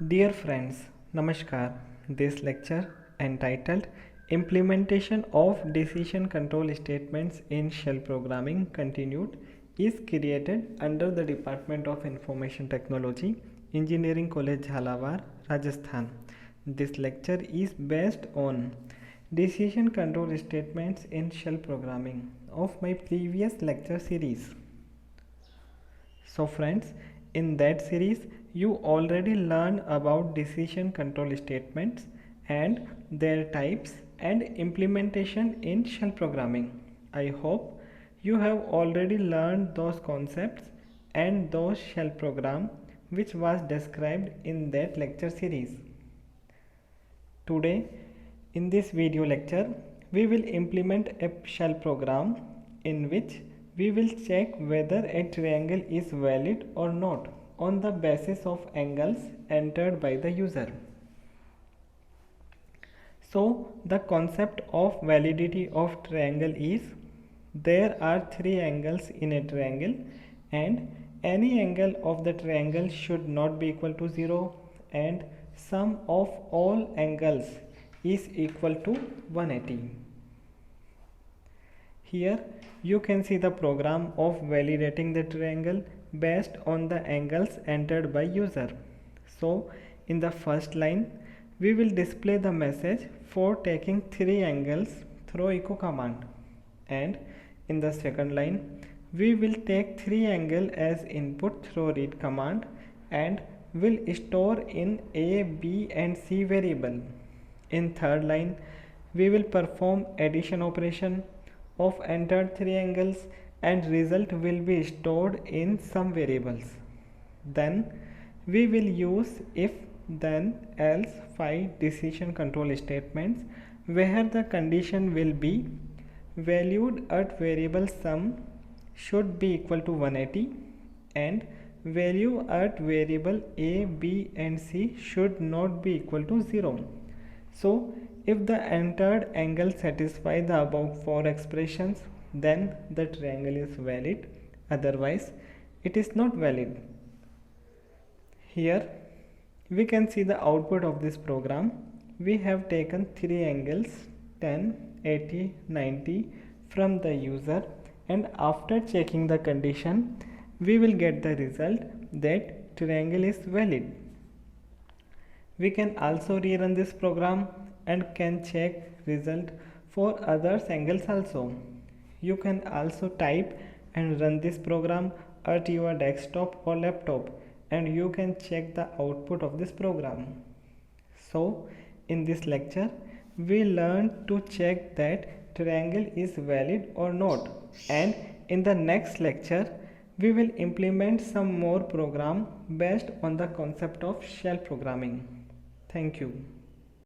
Dear friends, Namaskar. This lecture entitled Implementation of Decision Control Statements in Shell Programming Continued is created under the Department of Information Technology, Engineering College Jhalawar, Rajasthan. This lecture is based on Decision Control Statements in Shell Programming of my previous lecture series. So friends, in that series you already learned about decision control statements and their types and implementation in shell programming. I hope you have already learned those concepts and those shell program which was described in that lecture series. Today in this video lecture we will implement a shell program in which we will check whether a triangle is valid or not on the basis of angles entered by the user. So the concept of validity of triangle is there are three angles in a triangle and any angle of the triangle should not be equal to 0 and sum of all angles is equal to 180. Here you can see the program of validating the triangle based on the angles entered by user. So in the first line we will display the message for taking three angles through echo command, and in the second line we will take three angle as input through read command and will store in A, B and C variable. In third line we will perform addition operation of entered three angles and result will be stored in some variables. Then we will use if then else 5 decision control statements where the condition will be valued at variable sum should be equal to 180 and value at variable A, B and C should not be equal to 0. So if the entered angle satisfy the above four expressions, then the triangle is valid, otherwise it is not valid. Here we can see the output of this program. We have taken three angles 10, 80, 90 from the user, and after checking the condition we will get the result that triangle is valid. We can also rerun this program and can check result for others angles also. You can also type and run this program at your desktop or laptop and you can check the output of this program. So in this lecture we learned to check that triangle is valid or not, and in the next lecture we will implement some more program based on the concept of shell programming. Thank you.